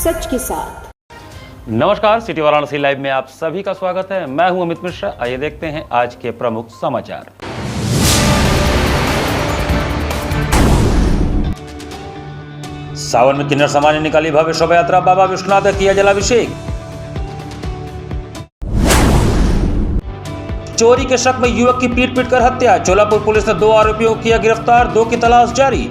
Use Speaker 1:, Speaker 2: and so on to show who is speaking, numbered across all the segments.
Speaker 1: सच के साथ।
Speaker 2: नमस्कार, सिटी वाराणसी लाइव में आप सभी का स्वागत है। मैं हूं अमित मिश्रा। आइए देखते हैं आज के प्रमुख समाचार। सावन में किन्नर समाज ने निकाली भव्य शोभा यात्रा, बाबा विश्वनाथ का किया जलाभिषेक। चोरी के शक में युवक की पीट कर हत्या, चोलापुर पुलिस ने 2 आरोपियों को किया गिरफ्तार, 2 की तलाश जारी।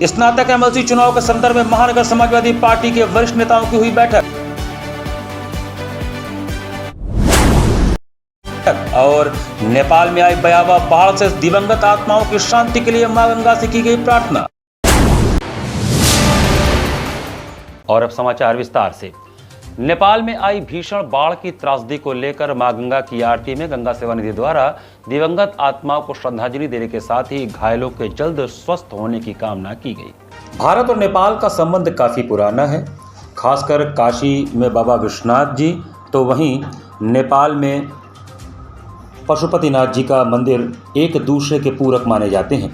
Speaker 2: स्नातक एमएलसी चुनाव के संदर्भ में महानगर समाजवादी पार्टी के वरिष्ठ नेताओं की हुई बैठक। और नेपाल में आई भयावह बाढ़ से दिवंगत आत्माओं की शांति के लिए मां गंगा से की गई प्रार्थना। और अब समाचार विस्तार से। नेपाल में आई भीषण बाढ़ की त्रासदी को लेकर मां गंगा की आरती में गंगा सेवा निधि द्वारा दिवंगत आत्माओं को श्रद्धांजलि देने के साथ ही घायलों के जल्द स्वस्थ होने की कामना की गई। भारत और नेपाल का संबंध काफी पुराना है, खासकर काशी में बाबा विश्वनाथ जी, तो वहीं नेपाल में पशुपतिनाथ जी का मंदिर एक दूसरे के पूरक माने जाते हैं।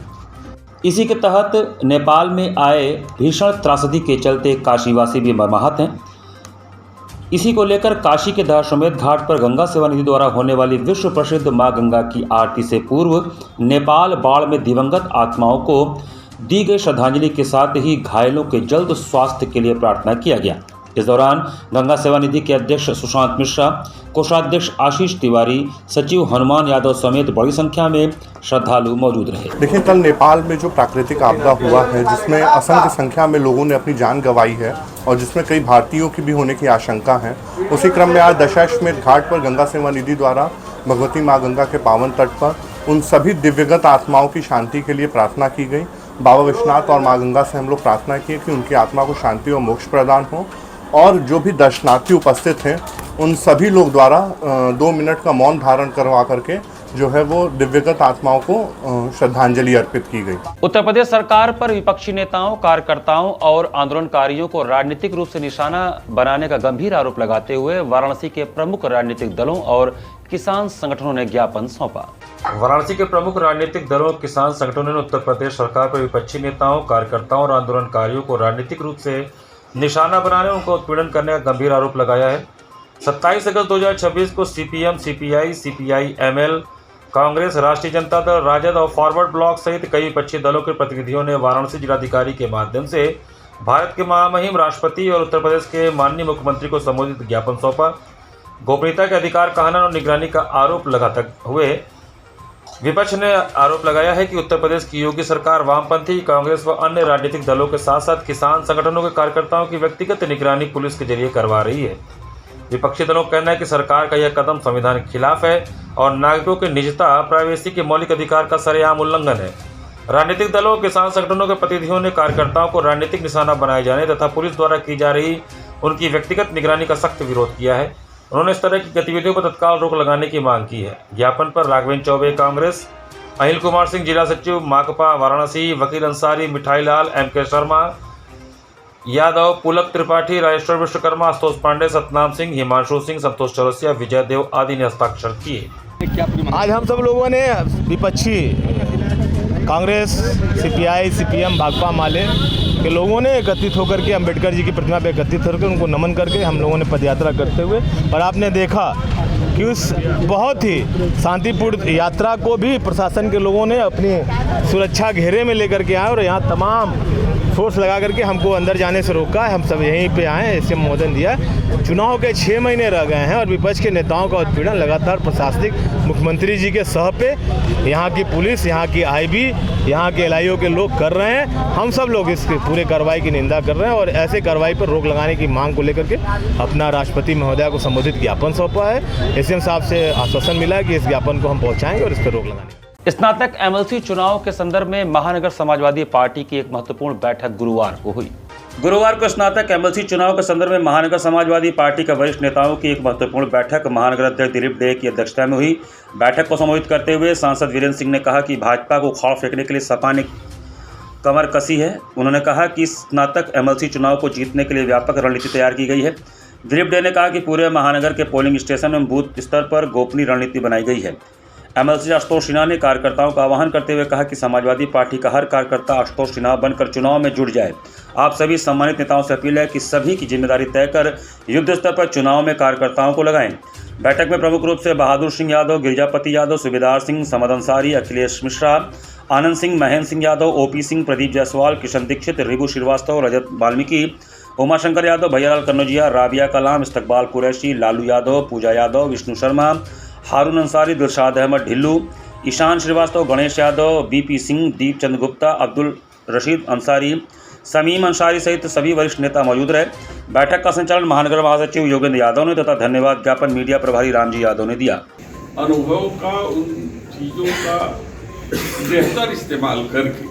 Speaker 2: इसी के तहत नेपाल में आए भीषण त्रासदी के चलते काशीवासी भी मर्माहत हैं। इसी को लेकर काशी के दशाश्वमेध घाट पर गंगा सेवा निधि द्वारा होने वाली विश्व प्रसिद्ध मां गंगा की आरती से पूर्व नेपाल बाढ़ में दिवंगत आत्माओं को दी गई श्रद्धांजलि के साथ ही घायलों के जल्द स्वास्थ्य के लिए प्रार्थना किया गया। इस दौरान गंगा सेवा निधि के अध्यक्ष सुशांत मिश्रा, कोषाध्यक्ष आशीष तिवारी, सचिव हनुमान यादव समेत बड़ी संख्या में श्रद्धालु मौजूद रहे।
Speaker 3: देखिए, कल नेपाल में जो प्राकृतिक आपदा हुआ है, जिसमें असंख्य संख्या में लोगों ने अपनी जान गंवाई है और जिसमें कई भारतीयों की भी होने की आशंका है, उसी क्रम में आज दशाश्वमेध घाट पर गंगा सेवा निधि द्वारा भगवती माँ गंगा के पावन तट पर उन सभी दिव्यगत आत्माओं की शांति के लिए प्रार्थना की गई। बाबा विश्वनाथ और माँ गंगा से हम लोग प्रार्थना किए कि उनकी आत्मा को शांति और मोक्ष प्रदान हो, और जो भी दर्शनार्थी उपस्थित हैं उन सभी लोग द्वारा 2 मिनट का मौन धारण करवा करके जो है वो दिव्यगत आत्माओं को श्रद्धांजलि अर्पित की गई।
Speaker 2: उत्तर प्रदेश सरकार पर विपक्षी नेताओं, कार्यकर्ताओं और आंदोलनकारियों को राजनीतिक रूप से निशाना बनाने का गंभीर आरोप लगाते हुए वाराणसी के प्रमुख राजनीतिक दलों और किसान संगठनों ने ज्ञापन सौंपा। वाराणसी के प्रमुख राजनीतिक दलों और किसान संगठनों ने उत्तर प्रदेश सरकार पर विपक्षी नेताओं, कार्यकर्ताओं और आंदोलनकारियों को राजनीतिक रूप से निशाना बनाने, उनको उत्पीड़न करने का गंभीर आरोप लगाया है। 27 अगस्त 2026 को सीपीएम, सीपीआई, सीपीआई-एमएल, कांग्रेस, राष्ट्रीय जनता दल, राजद और फॉरवर्ड ब्लॉक सहित कई विपक्षी दलों के प्रतिनिधियों ने वाराणसी जिलाधिकारी के माध्यम से भारत के महामहिम राष्ट्रपति और उत्तर प्रदेश के माननीय मुख्यमंत्री को संबोधित ज्ञापन सौंपा। गोपनीयता के अधिकार का हनन और निगरानी का आरोप लगाते हुए विपक्ष ने आरोप लगाया है कि उत्तर प्रदेश की योगी सरकार वामपंथी, कांग्रेस व अन्य राजनीतिक दलों के साथ साथ किसान संगठनों के कार्यकर्ताओं की व्यक्तिगत निगरानी पुलिस के जरिए करवा रही है। विपक्षी दलों का कहना है कि सरकार का यह कदम संविधान के खिलाफ है और नागरिकों की निजता, प्राइवेसी के मौलिक अधिकार का सरेआम उल्लंघन है। राजनीतिक दलों और किसान संगठनों के प्रतिनिधियों ने कार्यकर्ताओं को राजनीतिक निशाना बनाए जाने तथा पुलिस द्वारा की जा रही उनकी व्यक्तिगत निगरानी का सख्त विरोध किया है। उन्होंने इस तरह की गतिविधियों पर तत्काल रोक लगाने की मांग की है। ज्ञापन पर राघवेंद्र चौबे कांग्रेस, अनिल कुमार सिंह जिला सचिव माकपा वाराणसी, वकील अंसारी, मिठाई लाल, एम.के. शर्मा यादव, पुलक त्रिपाठी, राजेश्वर विश्वकर्मा, आशुतोष पांडे, सतनाम सिंह, हिमांशु सिंह, संतोष चौरसिया, विजय देव आदि ने हस्ताक्षर किए।
Speaker 4: आज हम सब लोगों ने विपक्षी कांग्रेस, सीपीआई, सीपीएम, भाकपा माले के लोगों ने एकत्रित होकर के अम्बेडकर जी की प्रतिमा पर एकत्रित होकर उनको नमन करके हम लोगों ने पदयात्रा करते हुए, और आपने देखा कि उस बहुत ही शांतिपूर्ण यात्रा को भी प्रशासन के लोगों ने अपनी सुरक्षा घेरे में लेकर के आए और यहाँ तमाम फोर्स लगा करके हमको अंदर जाने से रोका है। हम सब यहीं पे आए, ऐसे अनुमोदन दिया। चुनाव के 6 महीने रह गए हैं और विपक्ष के नेताओं का उत्पीड़न लगातार प्रशासनिक मुख्यमंत्री जी के सह पे यहाँ की पुलिस, यहाँ की आईबी, यहाँ के एलआईओ के लोग कर रहे हैं। हम सब लोग इस पूरे कार्रवाई की निंदा कर रहे हैं और ऐसे कार्रवाई पर रोक लगाने की मांग को लेकर के अपना राष्ट्रपति महोदया को संबोधित ज्ञापन सौंपा है। एसएम साहब से आश्वासन मिला है कि इस ज्ञापन को हम पहुँचाएंगे और इस पर रोक लगाएंगे।
Speaker 2: स्नातक एमएलसी चुनाव के संदर्भ में महानगर समाजवादी पार्टी की एक महत्वपूर्ण बैठक गुरुवार को हुई। गुरुवार को स्नातक एमएलसी चुनाव के संदर्भ में महानगर समाजवादी पार्टी के वरिष्ठ नेताओं की एक महत्वपूर्ण बैठक महानगर अध्यक्ष दिलीप डे की अध्यक्षता में हुई। बैठक को संबोधित करते हुए सांसद वीरेंद्र सिंह ने कहा कि भाजपा को उखाड़ फेंकने के लिए सपा ने कमर कसी है। उन्होंने कहा कि स्नातक एमएलसी चुनाव को जीतने के लिए व्यापक रणनीति तैयार की गई है। दिलीप डे ने कहा कि पूरे महानगर के पोलिंग स्टेशन में बूथ स्तर पर गोपनीय रणनीति बनाई गई है। एमएलसी आशुतोष सिन्हा ने कार्यकर्ताओं का आह्वान करते हुए कहा कि समाजवादी पार्टी का हर कार्यकर्ता आशुतोष सिन्हा बनकर चुनाव में जुट जाए। आप सभी सम्मानित नेताओं से अपील है कि सभी की जिम्मेदारी तय कर युद्ध स्तर पर चुनाव में कार्यकर्ताओं को लगाएं। बैठक में प्रमुख रूप से बहादुर सिंह यादव, गिरिजापति यादव, सूबेदार सिंह, समद अंसारी, अखिलेश मिश्रा, आनंद सिंह, महेंद्र सिंह यादव, ओपी सिंह, प्रदीप जायसवाल, किशन दीक्षित, रिबू श्रीवास्तव, रजत वाल्मीकि, उमाशंकर यादव, भैयालाल कन्नौजिया, राबिया कलाम, इस्तकबाल कुरैशी, लालू यादव, पूजा यादव, विष्णु शर्मा, हारून अंसारी, दिलशाद अहमद ढिल्लू, ईशान श्रीवास्तव, गणेश यादव, बीपी सिंह, दीप चंद गुप्ता, अब्दुल रशीद अंसारी, समीम अंसारी सहित सभी वरिष्ठ नेता मौजूद रहे। बैठक का संचालन महानगर महासचिव योगेंद्र यादव ने तथा धन्यवाद ज्ञापन मीडिया प्रभारी रामजी यादव ने दिया।
Speaker 1: अनुभव का, उन चीज़ों का बेहतर इस्तेमाल करके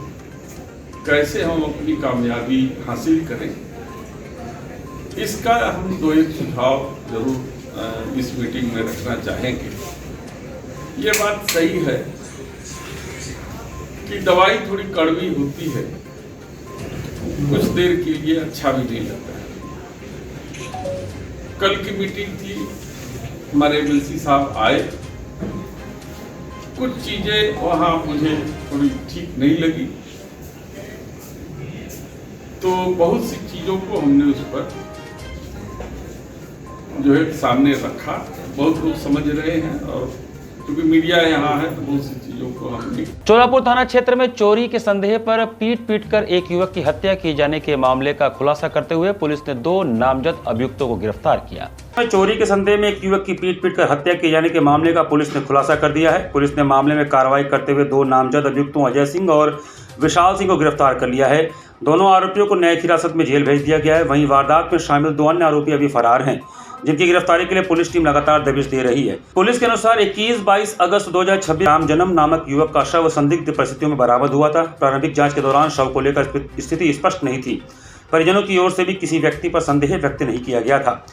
Speaker 1: कैसे हम अपनी कामयाबी हासिल करें, इसका हम दो एक सुझाव जरूर इस मीटिंग में रखना चाहेंगे। ये बात सही है कि दवाई थोड़ी कड़वी होती है, कुछ देर के लिए अच्छा भी नहीं लगता है। कल की मीटिंग थी, हमारे एमएलसी साहब आए, कुछ चीजें वहाँ मुझे थोड़ी ठीक नहीं लगी, तो बहुत सी चीजों को हमने उस पर जो है सामने रखा। बहुत लोग समझ रहे हैं और क्योंकि मीडिया यहाँ है तो बहुत सी चीजों को हमने।
Speaker 2: चोलापुर थाना क्षेत्र में चोरी के संदेह पर पीट कर एक युवक की हत्या किए जाने के मामले का खुलासा करते हुए पुलिस ने 2 नामजद अभियुक्तों को गिरफ्तार किया। चोरी के संदेह में एक युवक की पीट कर हत्या किए जाने के मामले का पुलिस ने खुलासा कर दिया है। पुलिस ने मामले में कार्रवाई करते हुए 2 नामजद अभियुक्तों अजय सिंह और विशाल सिंह को गिरफ्तार कर लिया है। दोनों आरोपियों को न्यायिक हिरासत में जेल भेज दिया गया है। वहीं वारदात में शामिल 2 अन्य आरोपी अभी फरार हैं, जिनकी गिरफ्तारी के लिए पुलिस टीम लगातार दबिश दे रही है। पुलिस के अनुसार 21-22 अगस्त 2026 राम जन्म नामक युवक का शव संदिग्ध परिस्थितियों में बरामद हुआ था। प्रारंभिक जांच के दौरान शव को लेकर स्थिति स्पष्ट नहीं थी। परिजनों की ओर से भी किसी व्यक्ति पर संदेह व्यक्त नहीं किया गया था।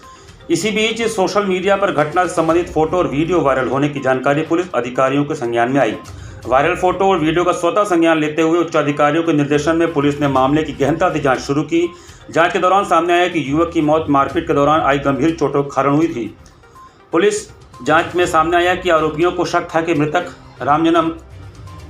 Speaker 2: इसी बीच सोशल मीडिया पर घटना से संबंधित फोटो और वीडियो वायरल होने की जानकारी पुलिस अधिकारियों के संज्ञान में आई। वायरल फोटो और वीडियो का स्वतः संज्ञान लेते हुए उच्च अधिकारियों के निर्देशन में पुलिस ने मामले की गहनता से जांच शुरू की। जांच के दौरान सामने आया कि युवक की मौत मारपीट के दौरान आई गंभीर चोटों के कारण हुई थी। पुलिस जांच में सामने आया कि आरोपियों को शक था कि मृतक रामजन्म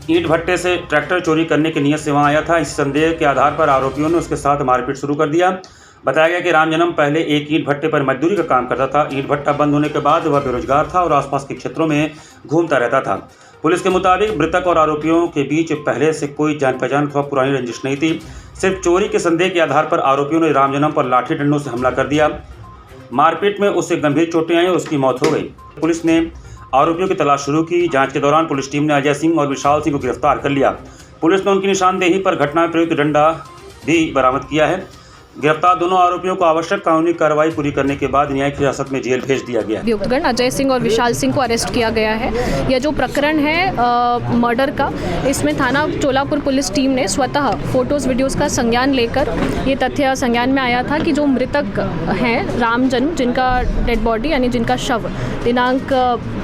Speaker 2: ईंट भट्टे से ट्रैक्टर चोरी करने की नीयत से वहां आया था। इस संदेह के आधार पर आरोपियों ने उसके साथ मारपीट शुरू कर दिया। बताया गया कि रामजन्म पहले एक ईंट भट्टे पर मजदूरी का काम करता था। ईंट भट्टा बंद होने के बाद वह बेरोजगार था और आसपास के क्षेत्रों में घूमता रहता था। पुलिस के मुताबिक मृतक और आरोपियों के बीच पहले से कोई जान पहचान अथवा पुरानी रंजिश नहीं थी। सिर्फ चोरी के संदेह के आधार पर आरोपियों ने रामजन्म पर लाठी डंडों से हमला कर दिया। मारपीट में उससे गंभीर चोटें आई और उसकी मौत हो गई। पुलिस ने आरोपियों की तलाश शुरू की। जांच के दौरान पुलिस टीम ने अजय सिंह और विशाल सिंह को गिरफ्तार कर लिया। पुलिस ने उनकी निशानदेही पर घटना में प्रयुक्त डंडा भी बरामद किया है। गिरफ्तार दोनों आरोपियों को आवश्यक कानूनी कार्रवाई पूरी करने के बाद न्यायिक हिरासत में जेल भेज दिया गया।
Speaker 5: अभियुक्तगण अजय सिंह और विशाल सिंह को अरेस्ट किया गया है। यह जो प्रकरण है मर्डर का, इसमें थाना चोलापुर पुलिस टीम ने स्वतः फोटोज़ वीडियोज़ का संज्ञान लेकर ये तथ्य संज्ञान में आया था कि जो मृतक हैं रामजन्म, जिनका डेड बॉडी यानी जिनका शव दिनांक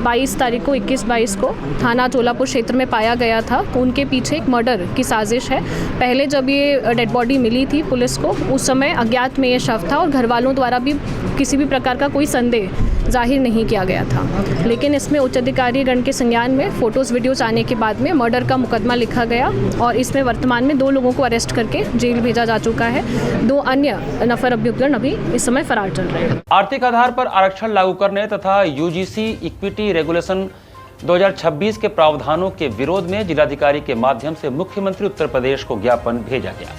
Speaker 5: 22 तारीख को 21-22 को थाना चोलापुर क्षेत्र में पाया गया था, उनके पीछे एक मर्डर की साजिश है। पहले जब ये डेड बॉडी मिली थी पुलिस को, उस समय अज्ञात में ये शव था और घर वालों द्वारा भी किसी भी प्रकार का कोई संदेह जाहिर नहीं किया गया था। लेकिन इसमें उच्च अधिकारी गण के संज्ञान में फोटोज़ वीडियोज़ आने के बाद में मर्डर का मुकदमा लिखा गया और इसमें वर्तमान में 2 लोगों को अरेस्ट करके जेल भेजा जा चुका है। 2 अन्य नफर अभियुक्तगण अभी इस समय फरार चल रहे हैं।
Speaker 2: आर्थिक आधार पर आरक्षण लागू करने तथा यूजीसी इक्विटी रेगुलेशन 2026 के प्रावधानों के विरोध में जिलाधिकारी के माध्यम से मुख्यमंत्री उत्तर प्रदेश को ज्ञापन भेजा गया।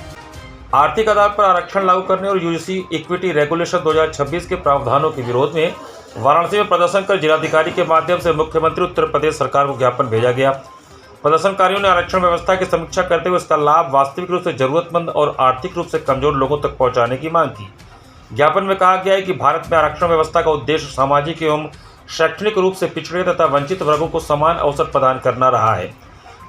Speaker 2: आर्थिक आधार पर आरक्षण लागू करने और यूजीसी इक्विटी रेगुलेशन 2026 के प्रावधानों के विरोध में वाराणसी में प्रदर्शन कर जिलाधिकारी के माध्यम से मुख्यमंत्री उत्तर प्रदेश सरकार को ज्ञापन भेजा गया। प्रदर्शनकारियों ने आरक्षण व्यवस्था की समीक्षा करते हुए इसका लाभ वास्तविक रूप से जरूरतमंद और आर्थिक रूप से कमजोर लोगों तक पहुंचाने की मांग की। ज्ञापन में कहा गया है कि भारत में आरक्षण व्यवस्था का उद्देश्य सामाजिक एवं शैक्षणिक रूप से पिछड़े तथा वंचित वर्गों को समान अवसर प्रदान करना रहा है,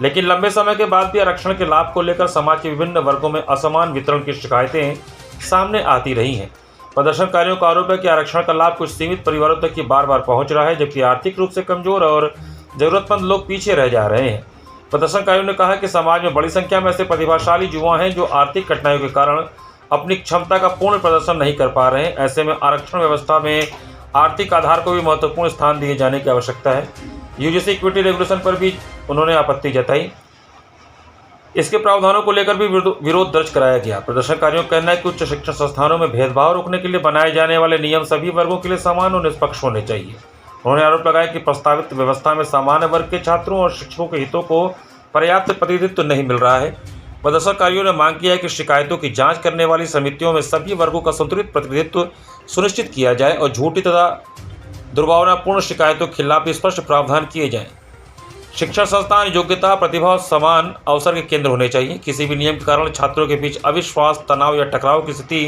Speaker 2: लेकिन लंबे समय के बाद भी आरक्षण के लाभ को लेकर समाज के विभिन्न वर्गों में असमान वितरण की शिकायतें सामने आती रही हैं। प्रदर्शनकारियों का आरोप है कि आरक्षण का लाभ कुछ सीमित परिवारों तक ही बार बार पहुंच रहा है, जबकि आर्थिक रूप से कमजोर और जरूरतमंद लोग पीछे रह जा रहे हैं। प्रदर्शनकारियों ने कहा कि समाज में बड़ी संख्या में ऐसे प्रतिभाशाली युवा हैं जो आर्थिक कठिनाइयों के कारण अपनी क्षमता का पूर्ण प्रदर्शन नहीं कर पा रहे हैं। ऐसे में आरक्षण व्यवस्था में आर्थिक आधार को भी महत्वपूर्ण स्थान दिए जाने की आवश्यकता है।
Speaker 6: यूजीसी इक्विटी रेगुलेशन पर भी उन्होंने आपत्ति जताई। इसके प्रावधानों को लेकर भी विरोध दर्ज कराया गया। प्रदर्शनकारियों का कहना है कि उच्च शिक्षण संस्थानों में भेदभाव रोकने के लिए बनाए जाने वाले नियम सभी वर्गों के लिए समान और निष्पक्ष होने चाहिए। उन्होंने आरोप लगाया कि प्रस्तावित व्यवस्था में सामान्य वर्ग के छात्रों और शिक्षकों के हितों को पर्याप्त प्रतिनिधित्व नहीं मिल रहा है। प्रदर्शनकारियों ने मांग किया है कि शिकायतों की जांच करने वाली समितियों में सभी वर्गों का संतुलित प्रतिनिधित्व सुनिश्चित किया जाए और झूठी तथा दुर्भावनापूर्ण शिकायतों के खिलाफ स्पष्ट प्रावधान किए जाएं। शिक्षण संस्थान योग्यता, प्रतिभा और समान अवसर के केंद्र होने चाहिए। किसी भी नियम के कारण छात्रों के बीच अविश्वास, तनाव या टकराव की स्थिति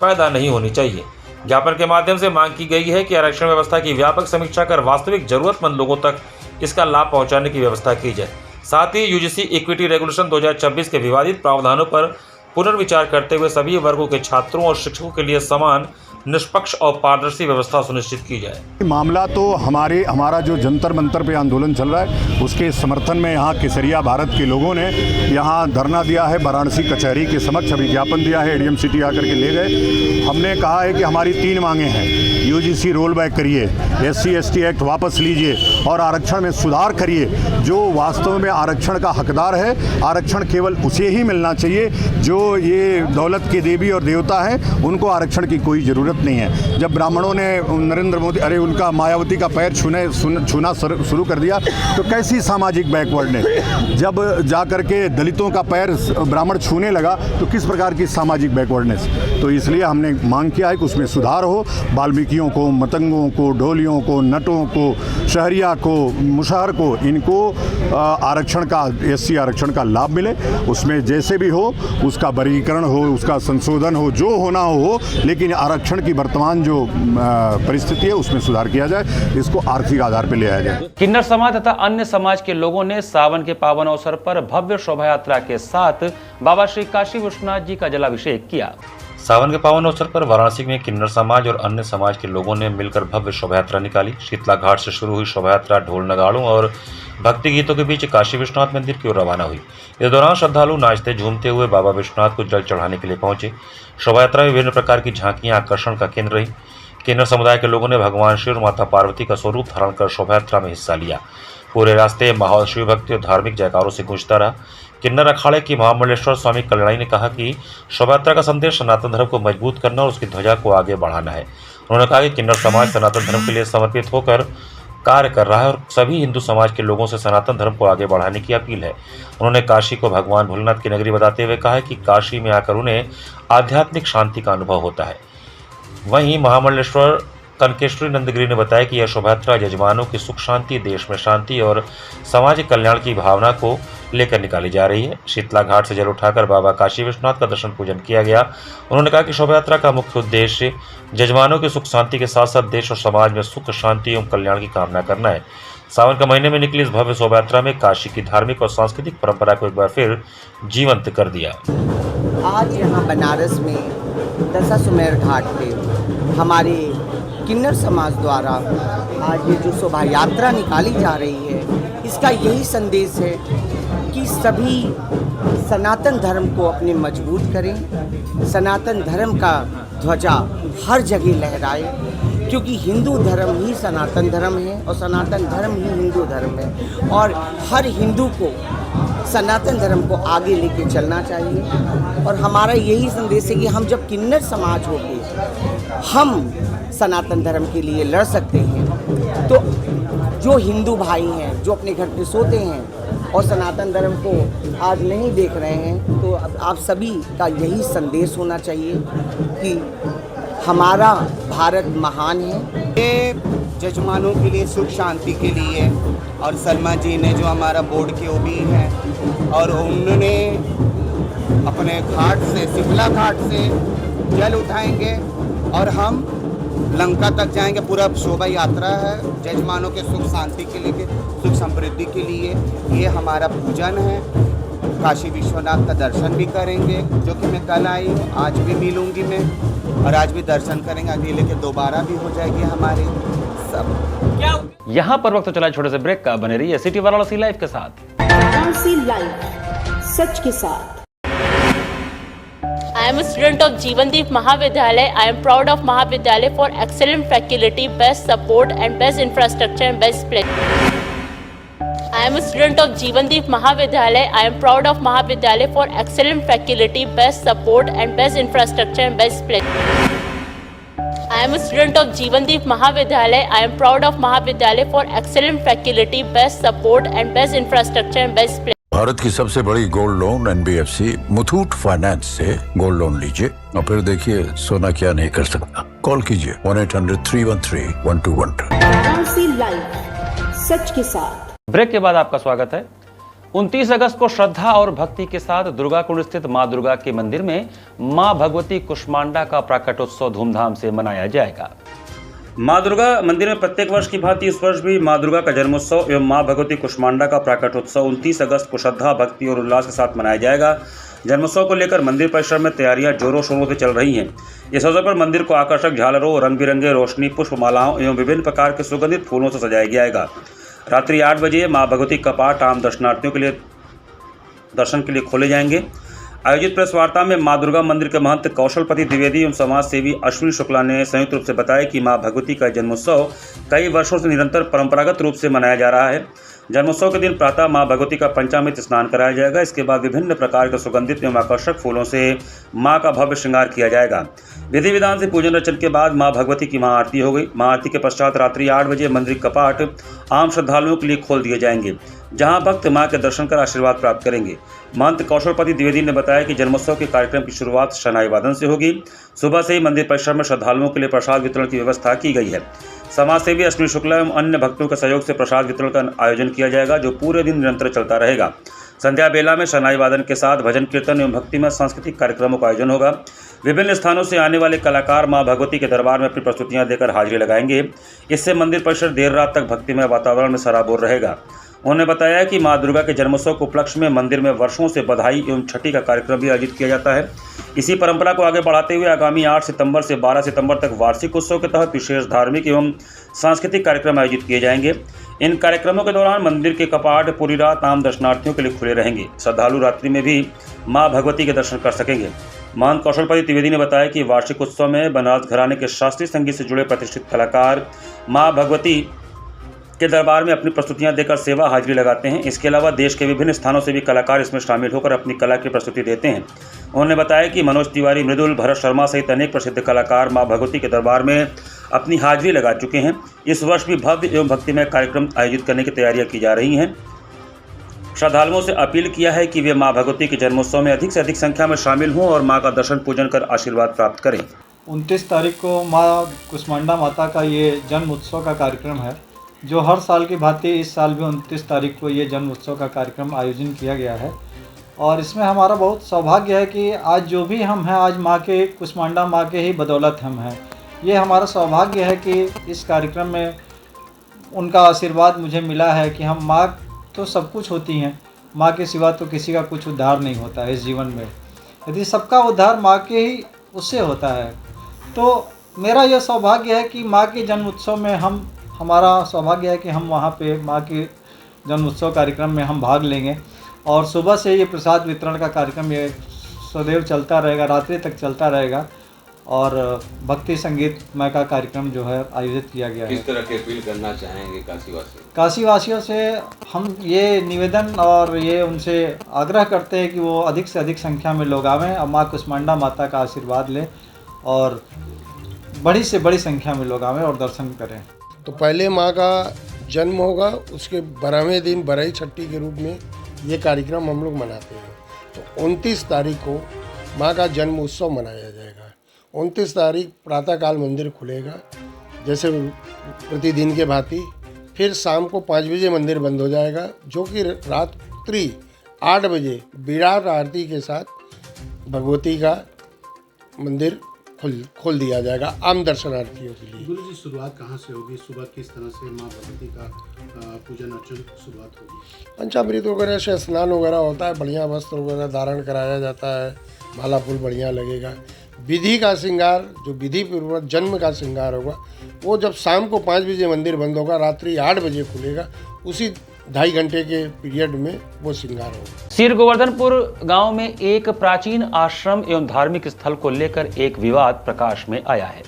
Speaker 6: पैदा नहीं होनी चाहिए। ज्ञापन के माध्यम से मांग की गई है कि आरक्षण व्यवस्था की व्यापक समीक्षा कर वास्तविक जरूरतमंद लोगों तक इसका लाभ पहुंचाने की व्यवस्था की जाए। साथ ही यूजीसी इक्विटी रेगुलेशन 2026 के विवादित प्रावधानों पर पुनर्विचार करते हुए सभी वर्गों के छात्रों और शिक्षकों के लिए समान, निष्पक्ष और पारदर्शी व्यवस्था सुनिश्चित की जाए।
Speaker 7: मामला तो हमारा जो जंतर मंतर पे आंदोलन चल रहा है उसके समर्थन में यहाँ केसरिया भारत के लोगों ने यहाँ धरना दिया है। वाराणसी कचहरी के समक्ष अभी ज्ञापन दिया है, एडीएम सिटी आकर के ले गए। हमने कहा है कि हमारी 3 मांगे हैं। यूजीसी रोल बैक करिए, SC/ST एक्ट वापस लीजिए और आरक्षण में सुधार करिए। जो वास्तव में आरक्षण का हकदार है, आरक्षण केवल उसे ही मिलना चाहिए जो ये दौलत के देवी और देवता हैं, उनको आरक्षण की कोई ज़रूरत नहीं है। जब ब्राह्मणों ने नरेंद्र मोदी उनका मायावती का पैर छूना शुरू कर दिया तो कैसी सामाजिक बैकवर्डनेस। जब जा कर के दलितों का पैर ब्राह्मण छूने लगा तो किस प्रकार की सामाजिक बैकवर्डनेस। तो इसलिए हमने मांग किया है कि उसमें सुधार हो। वाल्मीकियों को, मतंगों को, ढोलियों को, नटों को, शहरिया को, मुशहर को, इनको आरक्षण का, SC आरक्षण का लाभ मिले। उसमें जैसे भी हो उसका वर्गीकरण हो, उसका संशोधन हो, जो होना हो, लेकिन आरक्षण की वर्तमान जो परिस्थिति है उसमें सुधार किया जाए। इसको आर्थिक आधार पर ले आया जाए।
Speaker 2: किन्नर समाज तथा अन्य समाज के लोगों ने सावन के पावन अवसर पर भव्य शोभा यात्रा के साथ बाबा श्री काशी विश्वनाथ जी का जलाभिषेक किया।
Speaker 6: सावन के पावन अवसर पर वाराणसी में किन्नर समाज और अन्य समाज के लोगों ने मिलकर भव्य शोभा यात्रा निकाली। शीतला घाट से शुरू हुई शोभा यात्रा ढोल नगाड़ों और भक्ति गीतों के बीच काशी विश्वनाथ मंदिर की ओर रवाना हुई। इस दौरान श्रद्धालु नाचते झूमते हुए बाबा विश्वनाथ को जल चढ़ाने के लिए पहुंचे। शोभा यात्रा में विभिन्न प्रकार की झांकियां आकर्षण का केंद्र रही। किन्नर समुदाय के लोगों ने भगवान शिव और माता पार्वती का स्वरूप धारण कर शोभा यात्रा में हिस्सा लिया। पूरे रास्ते माहौल शिव भक्ति और धार्मिक जयकारों से गूंजता रहा। किन्नर अखाड़े की महामंडलेश्वर स्वामी कल्याणी ने कहा कि शोभा यात्रा का संदेश सनातन धर्म को मजबूत करना और उसकी ध्वजा को आगे बढ़ाना है। उन्होंने कहा कि किन्नर समाज सनातन धर्म के लिए समर्पित होकर कार्य कर रहा है और सभी हिंदू समाज के लोगों से सनातन धर्म को आगे बढ़ाने की अपील है। उन्होंने काशी को भगवान भोलेनाथ की नगरी बताते हुए कहा है कि काशी में आकर उन्हें आध्यात्मिक शांति का अनुभव होता है। वहीं महामंडलेश्वर कनकेश्वरी नंदगिरी ने बताया कि यह शोभा यात्रा यजमानों की सुख शांति, देश में शांति और सामाजिक कल्याण की भावना को लेकर निकाली जा रही है। शीतला घाट से जल उठाकर बाबा काशी विश्वनाथ का दर्शन पूजन किया गया। उन्होंने कहा कि शोभा यात्रा का मुख्य उद्देश्य यजमानों की सुख शांति के साथ साथ देश और समाज में सुख शांति एवं कल्याण की कामना करना है। सावन के महीने में निकली इस भव्य शोभा यात्रा में काशी की धार्मिक और सांस्कृतिक परंपरा को एक बार फिर जीवंत कर दिया।
Speaker 8: आज यहाँ बनारस में दशाश्वमेध घाट पे हमारे किन्नर समाज द्वारा आज ये जो शोभा यात्रा निकाली जा रही है, इसका यही संदेश है कि सभी सनातन धर्म को अपने मजबूत करें, सनातन धर्म का ध्वजा हर जगह लहराए, क्योंकि हिंदू धर्म ही सनातन धर्म है और सनातन धर्म ही हिंदू धर्म है और हर हिंदू को सनातन धर्म को आगे लेके चलना चाहिए। और हमारा यही संदेश है कि हम जब किन्नर समाज होके हम सनातन धर्म के लिए लड़ सकते हैं, तो जो हिंदू भाई हैं जो अपने घर पे सोते हैं और सनातन धर्म को आज नहीं देख रहे हैं, तो आप सभी का यही संदेश होना चाहिए कि हमारा भारत महान है।
Speaker 9: ये जजमानों के लिए, सुख शांति के लिए, और शर्मा जी ने जो हमारा बोर्ड के ओबी हैं और उन्होंने अपने घाट से, शीतला घाट से जल उठाएंगे और हम लंका तक जाएंगे। पूरा शोभा यात्रा है जजमानों के सुख शांति के लिए, सुख समृद्धि के लिए। ये हमारा पूजन है। काशी विश्वनाथ का दर्शन भी करेंगे, जो कि मैं कल आई हूँ, आज भी मिलूंगी मैं और आज भी दर्शन करेंगे। आगे लेके दोबारा भी हो जाएगी हमारी सब।
Speaker 2: यहाँ पर वक्त चला छोटे से ब्रेक का। बने रहिए सिटी वाराणसी लाइव के साथ।
Speaker 10: वाराणसी लाइव, सच के साथ।
Speaker 11: I am a student of Jeevandeep Mahavidyalaya. I am proud of Mahavidyalaya for excellent faculty, best support and best infrastructure and best place. I am a student of Jeevandeep Mahavidyalaya. I am proud of Mahavidyalaya for excellent faculty, best support and best infrastructure and best place. I am a student of Jeevandeep Mahavidyalaya. I am proud of Mahavidyalaya for excellent faculty, best support and best infrastructure and best place.
Speaker 12: Bharat की सबसे बड़ी gold loan NBFC Muthoot finance से gold loan लीजिए और फिर देखिए सोना क्या नहीं कर सकता। कॉल कीजिए 1-800-313-1212।
Speaker 10: वाराणसी लाइव, सच के साथ।
Speaker 2: ब्रेक के बाद आपका स्वागत है। 29 अगस्त को श्रद्धा और भक्ति के साथ दुर्गा कुंड स्थित मां दुर्गा के मंदिर में मां भगवती कुष्मांडा का प्राकटोत्सव धूमधाम से मनाया जाएगा।
Speaker 6: मां दुर्गा मंदिर में प्रत्येक वर्ष की भांति इस वर्ष भी मां दुर्गा का जन्मोत्सव एवं मां भगवती कुष्मांडा का प्राकटोत्सव 29 अगस्त को श्रद्धा, भक्ति और उल्लास के साथ मनाया जाएगा। जन्मोत्सव को लेकर मंदिर परिसर में तैयारियां जोरों शोरों से चल रही हैं। इस अवसर पर मंदिर को आकर्षक झालरों, रंग बिरंगे रोशनी, पुष्पमालाओं एवं विभिन्न प्रकार के सुगंधित फूलों से सजाया जाएगा। रात्रि 8 बजे मां भगवती कपाट आम दर्शनार्थियों के लिए दर्शन के लिए खोले जाएंगे। आयोजित प्रेस वार्ता में मां दुर्गा मंदिर के महंत कौशलपति द्विवेदी एवं समाज सेवी अश्विनी शुक्ला ने संयुक्त रूप से बताया कि मां भगवती का जन्मोत्सव कई वर्षों से निरंतर परंपरागत रूप से मनाया जा रहा है। जन्मोत्सव के दिन प्रातः मां भगवती का पंचामृत स्नान कराया जाएगा। इसके बाद विभिन्न प्रकार के सुगंधित एवं आकर्षक फूलों से मां का भव्य श्रृंगार किया जाएगा। विधि विधान से पूजन अर्चन के बाद मां भगवती की महाआरती हो गई। महाआरती के पश्चात रात्रि 8 बजे मंदिर कपाट आम श्रद्धालुओं के लिए खोल दिए जाएंगे, जहां भक्त मां के दर्शन कर आशीर्वाद प्राप्त करेंगे। महंत कौशलपति द्विवेदी ने बताया कि जन्मोत्सव के कार्यक्रम की शुरुआत शहनाई वादन से होगी। सुबह से ही मंदिर परिसर में श्रद्धालुओं के लिए प्रसाद वितरण की व्यवस्था की गई है। समाज सेवी अश्विनी शुक्ला एवं अन्य भक्तों के सहयोग से प्रसाद वितरण का आयोजन किया जाएगा, जो पूरे दिन निरंतर चलता रहेगा। संध्या बेला में शहनाई वादन के साथ भजन कीर्तन एवं भक्तिमय सांस्कृतिक कार्यक्रमों का आयोजन होगा। विभिन्न स्थानों से आने वाले कलाकार मां भगवती के दरबार में अपनी प्रस्तुतियां देकर हाजिरी लगाएंगे। इससे मंदिर परिसर देर रात तक भक्तिमय वातावरण में सराबोर रहेगा। उन्होंने बताया कि मां दुर्गा के जन्मोत्सव के उपलक्ष्य में मंदिर में वर्षों से बधाई एवं छठी का कार्यक्रम भी आयोजित किया जाता है। इसी परंपरा को आगे बढ़ाते हुए आगामी 8 सितंबर से 12 सितंबर तक वार्षिक उत्सव के तहत विशेष धार्मिक एवं सांस्कृतिक कार्यक्रम आयोजित किए जाएंगे। इन कार्यक्रमों के दौरान मंदिर के कपाट पूरी रात आम दर्शनार्थियों के लिए खुले रहेंगे। श्रद्धालु रात्रि में भी मां भगवती के दर्शन कर सकेंगे। महंत कौशलपति द्विवेदी ने बताया कि वार्षिक उत्सव में बनारस घराने के शास्त्रीय संगीत से जुड़े प्रतिष्ठित कलाकार मां भगवती के दरबार में अपनी प्रस्तुतियां देकर सेवा हाजिरी लगाते हैं। इसके अलावा देश के विभिन्न स्थानों से भी कलाकार इसमें शामिल होकर अपनी कला की प्रस्तुति देते हैं। उन्होंने बताया कि मनोज तिवारी, मृदुल, भरत शर्मा सहित अनेक प्रसिद्ध कलाकार मां भगवती के दरबार में अपनी हाजिरी लगा चुके हैं। इस वर्ष भी भव्य एवं भक्तिमय कार्यक्रम आयोजित करने की तैयारियां की जा रही हैं। श्रद्धालुओं से अपील किया है कि वे मां भगवती के जन्मोत्सव में अधिक से अधिक संख्या में शामिल हों और मां का दर्शन पूजन कर आशीर्वाद प्राप्त करें।
Speaker 13: 29 तारीख को मां कुष्मांडा माता का ये जन्म उत्सव का कार्यक्रम है, जो हर साल की भांति इस साल भी 29 तारीख को ये जन्म उत्सव का कार्यक्रम आयोजन किया गया है। और इसमें हमारा बहुत सौभाग्य है कि आज जो भी हम हैं, आज माँ के कुष्मांडा माँ के ही बदौलत हम हैं। ये हमारा सौभाग्य है कि इस कार्यक्रम में उनका आशीर्वाद मुझे मिला है कि हम माँ तो सब कुछ होती हैं, माँ के सिवा तो किसी का कुछ उद्धार नहीं होता है इस जीवन में। यदि सबका उद्धार माँ के ही उससे होता है, तो मेरा यह सौभाग्य है कि माँ के जन्म उत्सव में हमारा सौभाग्य है कि हम वहाँ पे माँ के जन्म उत्सव कार्यक्रम में हम भाग लेंगे। और सुबह से ये प्रसाद वितरण का कार्यक्रम ये सदैव चलता रहेगा, रात्रि तक चलता रहेगा। और भक्ति संगीतमय का कार्यक्रम जो है आयोजित किया गया है।
Speaker 14: किस तरह की अपील करना चाहेंगे
Speaker 13: काशीवासियों से? हम ये निवेदन और ये उनसे आग्रह करते हैं कि वो अधिक से अधिक संख्या में लोग आवें और माँ कुष्मांडा माता का आशीर्वाद लें और बड़ी से बड़ी संख्या में लोग आवें और दर्शन करें।
Speaker 15: तो पहले माँ का जन्म होगा, उसके 12वें दिन बरई छठी के रूप में ये कार्यक्रम हम लोग मनाते हैं। तो 29 तारीख को माँ का जन्म उत्सव मनाया जाएगा। 29 तारीख प्रातःकाल मंदिर खुलेगा जैसे प्रतिदिन के भांति। फिर शाम को 5 बजे मंदिर बंद हो जाएगा, जो कि रात्रि 8 बजे विराट आरती के साथ भगवती का मंदिर खोल दिया जाएगा आम दर्शनार्थियों के लिए।
Speaker 16: गुरु जी, शुरुआत कहाँ से होगी? सुबह किस तरह से माँ भगवती का पूजन अर्चन शुरुआत होगी?
Speaker 15: पंचामृत वगैरह से स्नान वगैरह होता है, बढ़िया वस्त्र वगैरह धारण कराया जाता है, माला फूल बढ़िया लगेगा। विधि का श्रृंगार, जो विधि पूर्वक जन्म का श्रृंगार होगा, वो जब शाम को 5 बजे मंदिर बंद होगा, रात्रि 8 बजे खुलेगा, उसी 2.5 घंटे के पीरियड में वो श्रृंगार होगा।
Speaker 2: सिर गोवर्धनपुर गांव में एक प्राचीन आश्रम एवं धार्मिक स्थल को लेकर एक विवाद प्रकाश में आया है।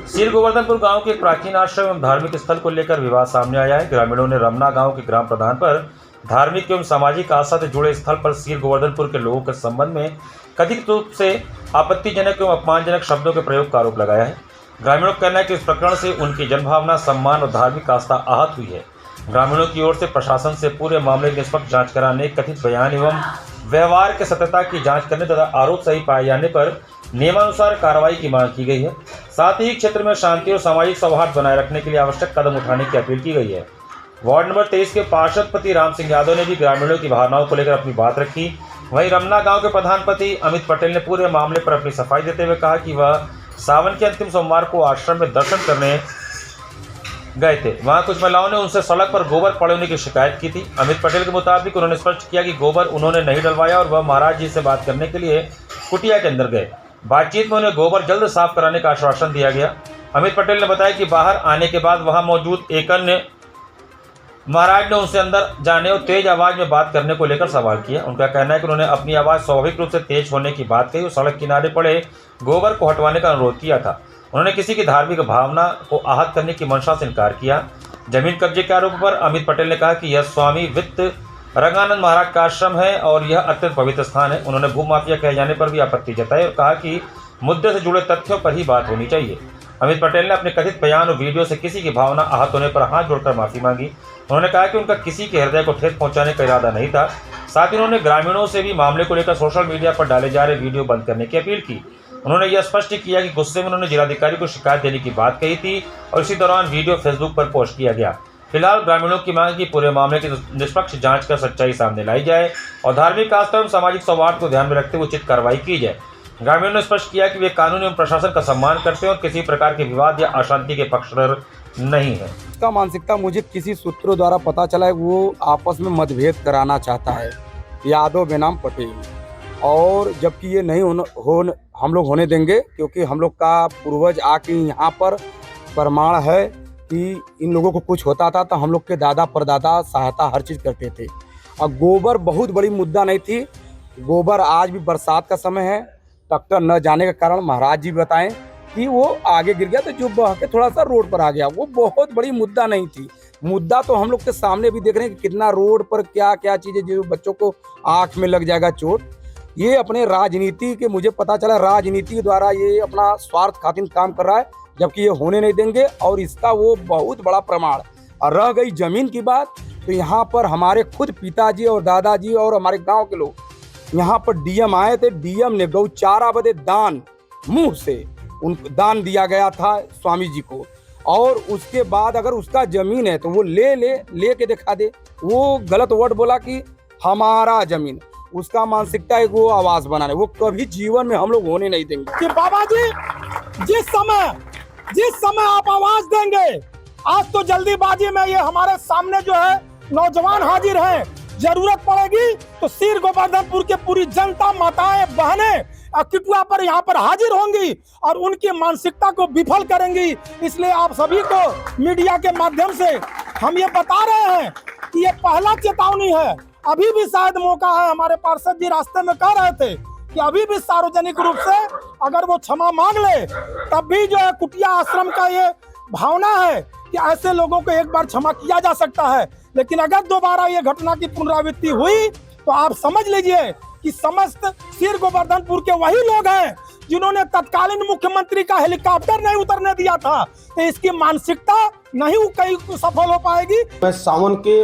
Speaker 6: सिर गोवर्धनपुर गांव के प्राचीन आश्रम एवं धार्मिक स्थल को लेकर विवाद सामने आया है। ग्रामीणों ने रमना गांव के ग्राम प्रधान पर धार्मिक एवं सामाजिक आस्था से जुड़े स्थल पर सीर गोवर्धनपुर के लोगों के संबंध में कथित रूप से आपत्तिजनक एवं अपमानजनक शब्दों के प्रयोग का आरोप लगाया है। ग्रामीणों का कहना है कि इस प्रकरण से उनकी जनभावना, सम्मान और धार्मिक आस्था आहत हुई है। ग्रामीणों की ओर से प्रशासन से पूरे मामले की निष्पक्ष जांच कराने, कथित बयान एवं व्यवहार के सत्यता की जांच करने तथा आरोप सही पाए जाने पर नियमानुसार कार्रवाई की मांग की गई है। साथ ही क्षेत्र में शांति और सामाजिक सौहार्द बनाए रखने के लिए आवश्यक कदम उठाने की अपील की गई है। वार्ड नंबर 23 के पार्षद राम सिंह यादव ने भी ग्रामीणों की भावनाओं को लेकर अपनी बात रखी। वहीं रमना गांव के प्रधानपति अमित पटेल ने पूरे मामले पर अपनी सफाई देते हुए कहा कि वह सावन के अंतिम सोमवार को आश्रम में दर्शन करने गए थे। वहां कुछ महिलाओं ने उनसे सड़क पर गोबर पड़े होने की शिकायत की थी। अमित पटेल के मुताबिक उन्होंने स्पष्ट किया कि गोबर उन्होंने नहीं डलवाया और वह महाराज जी से बात करने के लिए कुटिया के अंदर गए। बातचीत में उन्हें गोबर जल्द साफ कराने का आश्वासन दिया गया। अमित पटेल ने बताया कि बाहर आने के बाद वहां मौजूद एक अन्य महाराज ने उनसे अंदर जाने और तेज आवाज में बात करने को लेकर सवाल किया। उनका कहना है कि उन्होंने अपनी आवाज़ स्वाभाविक रूप से तेज होने की बात कही और सड़क किनारे पड़े गोबर को हटवाने का अनुरोध किया था। उन्होंने किसी की धार्मिक भावना को आहत करने की मंशा से इनकार किया। जमीन कब्जे के आरोप पर अमित पटेल ने कहा कि यह स्वामी वित्त रंगानंद महाराज का आश्रम है और यह अत्यंत पवित्र स्थान है। उन्होंने भूमाफिया कहे जाने पर भी आपत्ति जताई और कहा कि मुद्दे से जुड़े तथ्यों पर ही बात होनी चाहिए। अमित पटेल ने अपने कथित बयान और वीडियो से किसी की भावना आहत होने पर हाथ जोड़कर माफी मांगी। उन्होंने कहा कि उनका किसी के हृदय को ठेस पहुंचाने का इरादा नहीं था। साथ ही उन्होंने ग्रामीणों से भी मामले को लेकर सोशल मीडिया पर डाले जा रहे वीडियो बंद करने की अपील की। उन्होंने यह स्पष्ट किया कि गुस्से में उन्होंने जिलाधिकारी को शिकायत देने की बात कही थी और इसी दौरान वीडियो फेसबुक पर पोस्ट किया गया। फिलहाल ग्रामीणों की मांग की पूरे मामले की निष्पक्ष जांच कर सच्चाई सामने लाई जाए और धार्मिक आस्था एवं सामाजिक सौहार्द को ध्यान में रखते हुए उचित कार्रवाई की जाए। ग्रामीणों ने स्पष्ट किया कि वे कानून एवं प्रशासन का सम्मान करते हैं और किसी प्रकार के विवाद या अशांति के पक्षधर नहीं है।
Speaker 17: इसका मानसिकता मुझे किसी सूत्रों द्वारा पता चला है, वो आपस में मतभेद कराना चाहता है, यादव बेनाम पटेल, और जबकि ये नहीं हम लोग होने देंगे, क्योंकि हम लोग का पूर्वज आके यहाँ पर प्रमाण है कि इन लोगों को कुछ होता था तो हम लोग के दादा परदादा सहायता हर चीज़ करते थे। और गोबर बहुत बड़ी मुद्दा नहीं थी। गोबर आज भी बरसात का समय है, ट्रैक्टर न जाने के कारण महाराज जी बताएं कि वो आगे गिर गया तो जो बह के थोड़ा सा रोड पर आ गया, वो बहुत बड़ी मुद्दा नहीं थी। मुद्दा तो हम लोग के सामने भी देख रहे हैं कि कितना रोड पर क्या क्या चीज़ें जो बच्चों को आँख में लग जाएगा चोट। ये अपने राजनीति के, मुझे पता चला राजनीति द्वारा ये अपना स्वार्थ खातिर काम कर रहा है, जबकि ये होने नहीं देंगे। और इसका वो बहुत बड़ा प्रमाण। और रह गई जमीन की बात, तो यहाँ पर हमारे खुद पिताजी और दादाजी और हमारे गांव के लोग यहाँ पर डीएम आए थे। डीएम ने गौचारा बदे दान, मुंह से उन दान दिया गया था स्वामी जी को, और उसके बाद अगर उसका जमीन है तो वो ले के दिखा दे। वो गलत वर्ड बोला कि हमारा जमीन, उसका मानसिकता है वो आवाज बनाने, वो कभी जीवन में हम लोग होने नहीं देंगे।
Speaker 18: कि बाबा जी जिस समय आप आवाज देंगे, आज तो जल्दीबाजी में ये हमारे सामने जो है नौजवान हाजिर हैं, जरूरत पड़ेगी तो सीर गोवर्धनपुर के पूरी जनता, माताएं, बहनें किटुआ पर यहाँ पर हाजिर होंगी और उनकी मानसिकता को विफल करेंगी। इसलिए आप सभी को मीडिया के माध्यम से हम ये बता रहे हैं कि ये पहला चेतावनी है। अभी भी शायद मौका है, हमारे पार्षद जी रास्ते में कह रहे थे कि अभी भी सार्वजनिक रूप से अगर वो क्षमा मांग ले, तब भी जो है कुटिया आश्रम का ये भावना है कि ऐसे लोगों को एक बार क्षमा किया जा सकता है। लेकिन अगर दोबारा ये घटना की पुनरावृत्ति हुई तो आप समझ लीजिए कि समस्त सीर गोवर्धनपुर के वही लोग हैं जिन्होंने तत्कालीन मुख्यमंत्री का हेलीकॉप्टर नहीं उतरने दिया था। तो इसकी मानसिकता नहीं कहीं सफल हो पाएगी।
Speaker 19: मैं सावन के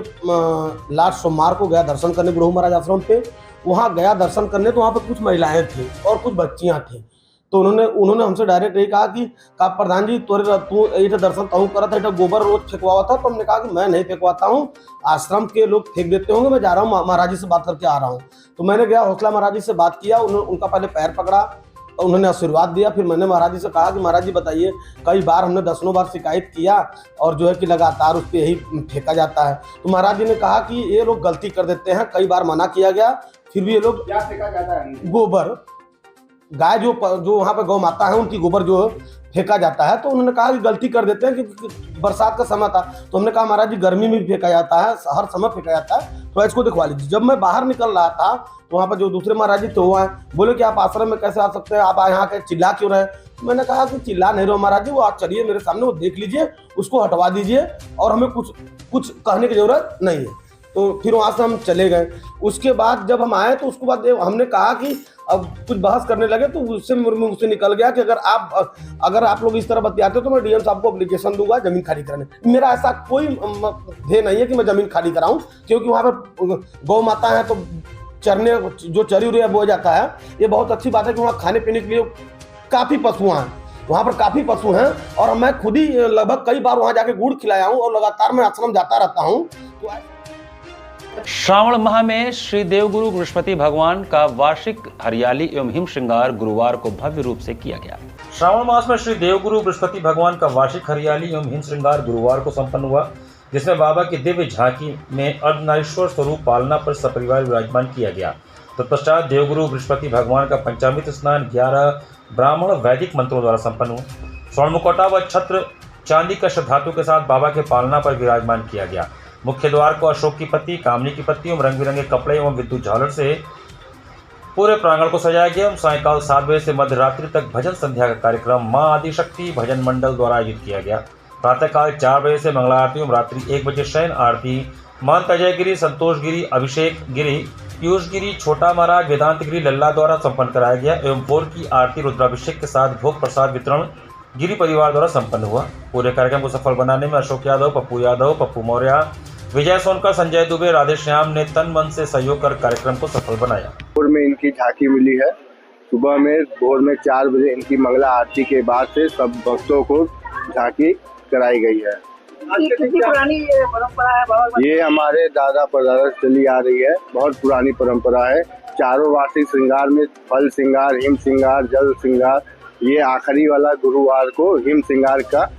Speaker 19: लास्ट सोमवार को गया दर्शन करने गुरु महाराज आश्रम पे। वहाँ गया दर्शन करने, तो वहाँ पे कुछ महिलाएं थी और कुछ बच्चियाँ थी। तो उन्होंने हमसे डायरेक्ट यही कहा कि प्रधान जी तू ये दर्शन कहूँ करा था, गोबर रोज फेंकवा था। तो हमने कहा कि मैं नहीं फेंकवाता हूँ, आश्रम के लोग फेंक देते होंगे, मैं जा रहा हूँ महाराज जी से बात करके आ रहा हूँ। तो मैंने गया हौसला महाराज जी से बात किया, उनका पहले पैर पकड़ा, तो उन्होंने आशीर्वाद दिया। फिर मैंने महाराज जी से कहा कि महाराज जी बताइए, कई बार हमने दसनों बार शिकायत किया और जो है कि लगातार उस पर यही फेंका जाता है। तो महाराज जी ने कहा कि ये लोग गलती कर देते हैं, कई बार मना किया गया, फिर भी ये लोग क्या फेंका जाता है, गोबर, गाय जो वहाँ पे गौ माता है उनकी गोबर जो फेंका जाता है। तो उन्होंने कहा कि गलती कर देते हैं कि बरसात का समय था। तो हमने कहा महाराज जी गर्मी में भी फेंका जाता है, हर समय फेंका जाता है, तो इसको दिखवा लीजिए। जब मैं बाहर निकल रहा था तो वहाँ पर जो दूसरे महाराज जी थे वो आए, बोले कि आप आश्रम में कैसे आ सकते हैं, आप यहाँ के चिल्ला क्यों रहे। तो मैंने कहा कि चिल्ला नहीं रहो महाराज जी, वो आप चलिए मेरे सामने, वो देख लीजिए, उसको हटवा दीजिए और हमें कुछ कहने की जरूरत नहीं है। तो फिर वहाँ से हम चले गए। उसके बाद जब हम आए तो उसके बाद हमने कहा कि अब कुछ बहस करने लगे, तो उससे मुँह से निकल गया कि अगर आप लोग इस तरह बतियाते हो तो मैं डीएम साहब को एप्लीकेशन दूंगा ज़मीन खाली कराने। मेरा ऐसा कोई ध्येय नहीं है कि मैं ज़मीन खाली कराऊं, क्योंकि वहाँ पर गौ माता है तो चरने जो चरी उरी बोया जाता है, ये बहुत अच्छी बात है कि वहाँ खाने पीने के लिए काफ़ी पशु हैं, वहाँ पर काफ़ी पशु हैं। और मैं खुद ही लगभग कई बार वहाँ जाके गुड़ खिलाया हूँ और लगातार मैं आश्रम जाता रहता हूँ।
Speaker 2: श्रावण माह में श्री देवगुरु बृहस्पति भगवान का वार्षिक हरियाली एवं हिम श्रृंगार गुरुवार को भव्य रूप से किया गया।
Speaker 6: श्रावण मास में श्री देवगुरु बृहस्पति भगवान का वार्षिक हरियाली एवं हिम श्रृंगार गुरुवार को संपन्न हुआ, जिसमें बाबा की दिव्य झांकी में अर्धनारीश्वर स्वरूप पालना पर सपरिवार विराजमान किया गया। तत्पश्चात देवगुरु बृहस्पति भगवान का पंचामृत स्नान 11 ब्राह्मण वैदिक मंत्रों द्वारा संपन्न हुआ। स्वर्ण मुखौटा व छत्र चांदी का धातु के साथ बाबा के पालना पर विराजमान किया गया। मुख्य द्वार को अशोक की पत्ती, कामनी की पत्ती एवं रंग बिरंगे कपड़े एवं विद्युत झालर से पूरे प्रांगण को सजाया गया। सायंकाल 7 बजे से मध्य रात्रि तक भजन संध्या का कार्यक्रम मां आदिशक्ति भजन मंडल द्वारा आयोजित किया गया। प्रातःकाल 4 बजे से मंगला आरती एवं रात्रि 1 बजे शयन आरती महंत अजय गिरी, संतोष गिरी, अभिषेक गिरी, पीयूष गिरी, छोटा महाराज, वेदांत गिरी लल्ला द्वारा संपन्न कराया गया एवं भोर की आरती रुद्राभिषेक के साथ भोग प्रसाद वितरण गिरी परिवार द्वारा संपन्न हुआ। पूरे कार्यक्रम को सफल बनाने में अशोक यादव, पप्पू मौर्य, विजय सोनकर, संजय दुबे, राधेश्याम ने तन मन से सहयोग कर कार्यक्रम को सफल बनाया।
Speaker 20: भोर में इनकी झांकी मिली है। सुबह में भोर में 4 बजे इनकी मंगला आरती के बाद से सब भक्तों को झांकी कराई गई है।
Speaker 21: कितनी पुरानी परंपरा है?
Speaker 20: ये हमारे दादा परदादा चली आ रही है, बहुत पुरानी परंपरा है। चारों वार्षिक श्रृंगार में फल श्रृंगार, हिम श्रृंगार, जल श्रृंगार, ये आखिरी वाला गुरुवार को हिम श्रृंगार का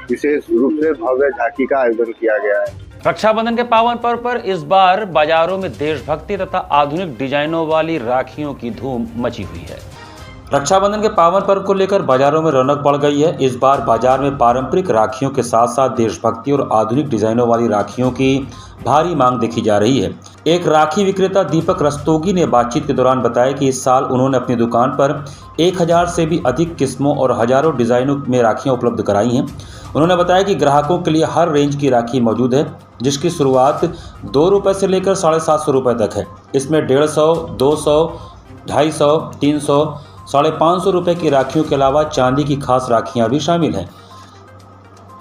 Speaker 20: विशेष रूप से भव्य झांकी का आयोजन किया गया है।
Speaker 2: रक्षाबंधन के पावन पर्व पर इस बार बाजारों में देशभक्ति तथा आधुनिक डिजाइनों वाली राखियों की धूम मची हुई है।
Speaker 6: रक्षाबंधन के पावन पर्व को लेकर बाजारों में रौनक बढ़ गई है। इस बार बाजार में पारंपरिक राखियों के साथ साथ देशभक्ति और आधुनिक डिजाइनों वाली राखियों की भारी मांग देखी जा रही है। एक राखी विक्रेता दीपक रस्तोगी ने बातचीत के दौरान बताया कि इस साल उन्होंने अपनी दुकान पर 1000 से भी अधिक किस्मों और हजारों डिजाइनों में राखियां उपलब्ध कराई हैं। उन्होंने बताया कि ग्राहकों के लिए हर रेंज की राखी मौजूद है, जिसकी शुरुआत 2 रुपये से लेकर 750 रुपये तक है। इसमें 150, 200, 250, 300, 550 रुपये की राखियों के अलावा चांदी की खास राखियां भी शामिल हैं।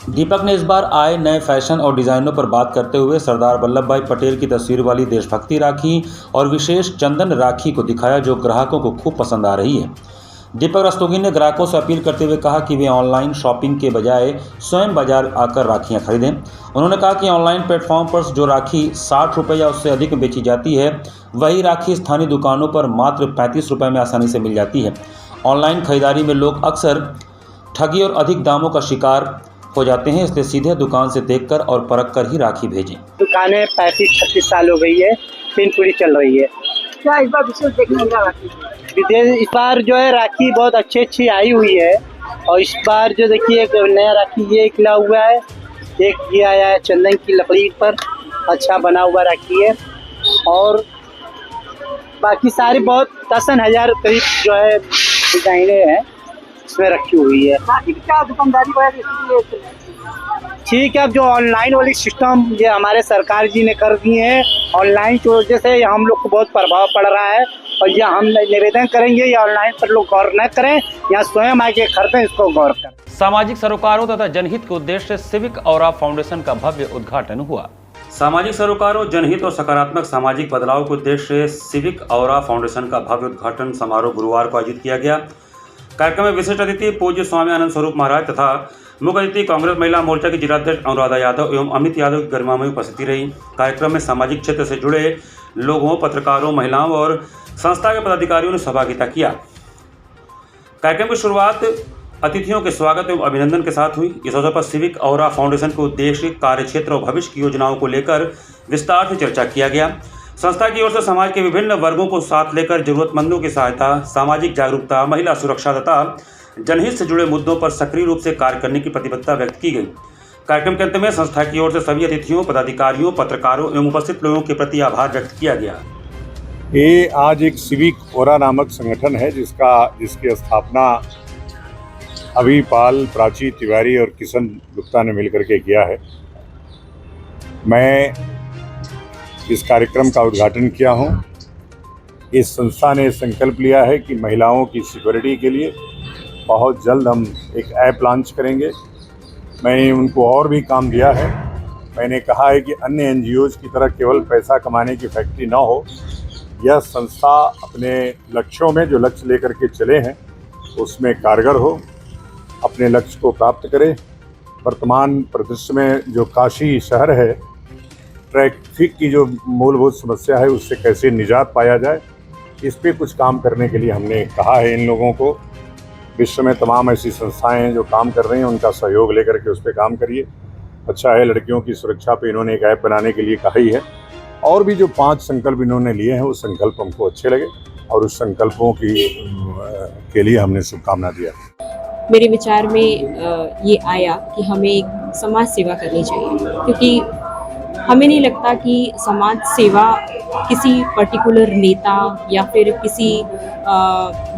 Speaker 6: दीपक ने इस बार आए नए फैशन और डिज़ाइनों पर बात करते हुए सरदार वल्लभ भाई पटेल की तस्वीर वाली देशभक्ति राखी और विशेष चंदन राखी को दिखाया, जो ग्राहकों को खूब पसंद आ रही है। दीपक रस्तोगी ने ग्राहकों से अपील करते हुए कहा कि वे ऑनलाइन शॉपिंग के बजाय स्वयं बाजार आकर राखियां खरीदें। उन्होंने कहा कि ऑनलाइन प्लेटफॉर्म पर जो राखी 60 रुपये या उससे अधिक में बेची जाती है, वही राखी स्थानीय दुकानों पर मात्र 35 रुपये में आसानी से मिल जाती है। ऑनलाइन खरीदारी में लोग अक्सर ठगी और अधिक दामों का शिकार हो जाते हैं, इसलिए सीधे दुकान से देखकर और परख कर ही राखी भेजें।
Speaker 21: दुकानें 35-36 साल हो गई है, पिन पूरी चल रही है। क्या इस बार विशेष देखने मिला राखी? इस बार जो है राखी बहुत अच्छी आई हुई है। और इस बार जो देखिए एक नया राखी ये निकला हुआ है, एक ये आया है चंदन की लकड़ी पर अच्छा बना हुआ राखी है। और बाकी सारी बहुत 10,000 करीब जो है डिजाइने हैं इसमें रखी हुई है। राखी की क्या दुकानदारी ठीक है। अब जो ऑनलाइन वाली सिस्टम ये हमारे सरकार जी ने कर दिए हैं, ऑनलाइन की वजह से हम लोग को बहुत प्रभाव पड़ रहा है। और ये हम निवेदन करेंगे ये ऑनलाइन पर लोग गौर न करें, यहाँ स्वयं आके खरीदें, इसको गौर करें।
Speaker 2: सामाजिक सरोकारों तथा जनहित के उद्देश्य से सिविक औरा फाउंडेशन का भव्य उद्घाटन हुआ।
Speaker 6: सामाजिक सरोकारों, जनहित और सकारात्मक सामाजिक बदलाव के उद्देश्य से सिविक औरा फाउंडेशन का भव्य उद्घाटन समारोह गुरुवार को आयोजित किया गया। कार्यक्रम में विशिष्ट अतिथि पूज्य स्वामी आनंद स्वरूप महाराज तथा मुख्य अतिथि कांग्रेस महिला मोर्चा की जिलाध्यक्ष अनुराधा यादव एवं अमित यादव की गरिमामयी उपस्थिति रही। कार्यक्रम में सामाजिक क्षेत्र से जुड़े लोगों, पत्रकारों, महिलाओं और संस्था के पदाधिकारियों ने सहभागिता किया। कार्यक्रम की शुरुआत अतिथियों के स्वागत एवं अभिनंदन के साथ हुई। इस अवसर पर सिविक औरा फाउंडेशन के उद्देश्य, कार्यक्षेत्र और भविष्य की योजनाओं को लेकर विस्तार से चर्चा किया गया। संस्था की ओर से समाज के विभिन्न वर्गों को साथ लेकर जरूरतमंदों की सहायता, सामाजिक जागरूकता, महिला सुरक्षा तथा जनहित से जुड़े मुद्दों पर सक्रिय रूप से कार्य करने की प्रतिबद्धता व्यक्त की गई। कार्यक्रम के अंत में संस्था की ओर से सभी अतिथियों, पदाधिकारियों, पत्रकारों एवं उपस्थित लोगों के प्रति आभार व्यक्त किया गया।
Speaker 7: ये आज एक सिविक औरा नामक संगठन है जिसकी स्थापना अभी पाल, प्राची तिवारी और किशन गुप्ता ने मिलकर के किया है। मैं इस कार्यक्रम का उद्घाटन किया हूँ। इस संस्था ने संकल्प लिया है कि महिलाओं की सिक्योरिटी के लिए बहुत जल्द हम एक ऐप लॉन्च करेंगे। मैंने उनको और भी काम दिया है। मैंने कहा है कि अन्य एनजीओज़ की तरह केवल पैसा कमाने की फैक्ट्री ना हो, यह संस्था अपने लक्ष्यों में जो लक्ष्य लेकर के चले हैं उसमें कारगर हो, अपने लक्ष्य को प्राप्त करे। वर्तमान परिदृश्य में जो काशी शहर है, ट्रैफिक की जो मूलभूत समस्या है उससे कैसे निजात पाया जाए, इस पे कुछ काम करने के लिए हमने कहा है इन लोगों को। विश्व में तमाम ऐसी संस्थाएं हैं जो काम कर रही हैं, उनका सहयोग लेकर के उस पर काम करिए। अच्छा है, लड़कियों की सुरक्षा पे इन्होंने एक ऐप बनाने के लिए कहा ही है। और भी जो 5 संकल्प इन्होंने लिए हैं, वो संकल्प हमको अच्छे लगे और उस संकल्पों के लिए हमने शुभकामना दिया।
Speaker 3: मेरे विचार में ये आया कि हमें एक समाज सेवा करनी चाहिए, क्योंकि हमें नहीं लगता कि समाज सेवा किसी पर्टिकुलर नेता या फिर किसी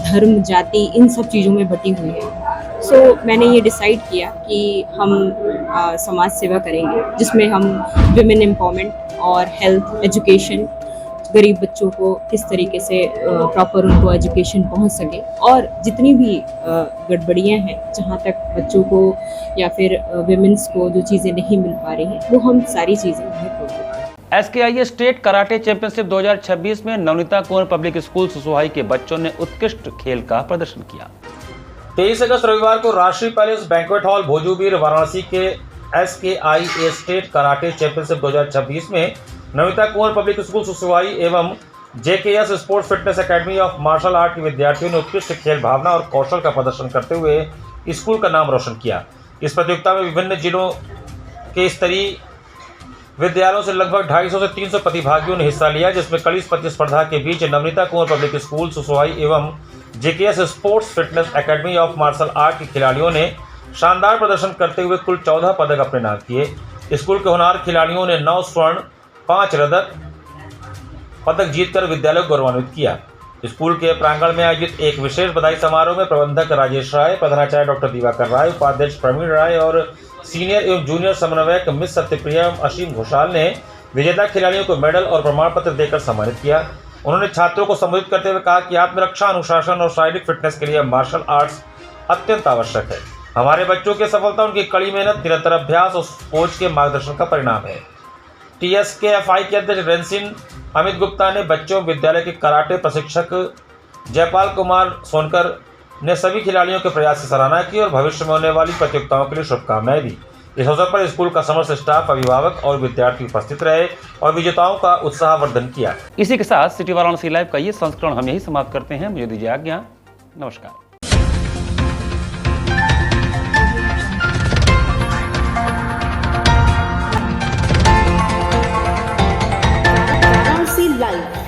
Speaker 3: धर्म, जाति, इन सब चीज़ों में बटी हुई है। सो मैंने ये डिसाइड किया कि हम समाज सेवा करेंगे, जिसमें हम विमेन एम्पावरमेंट और हेल्थ, एजुकेशन, गरीब बच्चों को किस तरीके से प्रॉपर उनको एजुकेशन पहुंच सके, और जितनी भी गड़बड़ियां हैं जहां तक बच्चों को या फिर विमेंस को जो चीज़ें नहीं मिल पा रही हैं, वो हम सारी चीज़ें
Speaker 2: SKIA स्टेट कराटे चैंपियनशिप 2026 में नवनीता कुंवर पब्लिक स्कूल सुसुहाई के बच्चों ने उत्कृष्ट खेल का प्रदर्शन किया।
Speaker 6: 23 अगस्त रविवार को Rashtriya palace banquet hall Bhojubir Varanasi के SKIA स्टेट कराटे चैंपियनशिप 2026 में नवनीता कुंवर पब्लिक स्कूल सुसुहाई एवं JKS sports fitness academy of martial art के विद्यार्थियों ने उत्कृष्ट खेल भावना और कौशल का प्रदर्शन करते हुए स्कूल का नाम रोशन किया। इस प्रतियोगिता में विभिन्न जिलों के स्तरीय विद्यालयों से लगभग 250 से 300 प्रतिभागियों ने हिस्सा लिया, जिसमें कड़ी प्रतिस्पर्धा के बीच नवनीता कुंवर पब्लिक स्कूल सुसुहाई एवं JKS sports fitness academy of martial art के खिलाड़ियों ने शानदार प्रदर्शन करते हुए कुल 14 पदक अपने नाम किए। स्कूल के होनहार खिलाड़ियों ने 9 स्वर्ण, 5 रजत पदक जीतकर विद्यालय को गौरवान्वित किया। स्कूल के प्रांगण में आयोजित एक विशेष बधाई समारोह में प्रबंधक राजेश राय, प्रधानाचार्य डॉक्टर दिवाकर राय, उपाध्यक्ष प्रवीण राय और सीनियर एवं जूनियर समन्वयक मिस सत्यप्रिया एवं असीम घोषाल ने विजेता खिलाड़ियों को मेडल और प्रमाण पत्र देकर सम्मानित किया। उन्होंने छात्रों को संबोधित करते हुए कहा कि आत्मरक्षा, अनुशासन और शारीरिक फिटनेस के लिए मार्शल आर्ट्स अत्यंत आवश्यक है। हमारे बच्चों की सफलता उनकी कड़ी मेहनत, निरंतर अभ्यास और कोच के मार्गदर्शन का परिणाम है। TSKFI के अध्यक्ष रेंसिन अमित गुप्ता ने बच्चों विद्यालय के कराटे प्रशिक्षक जयपाल कुमार सोनकर ने सभी खिलाड़ियों के प्रयास की सराहना की और भविष्य में होने वाली प्रतियोगिताओं के लिए शुभकामनाएं दी। इस अवसर पर स्कूल का समस्त स्टाफ, अभिभावक और विद्यार्थी उपस्थित रहे और विजेताओं का उत्साहवर्धन किया।
Speaker 2: इसी के साथ सिटी वाराणसी लाइव का ये संस्करण हम यही समाप्त करते हैं। मुझे दीजिए आज्ञा। नमस्कार।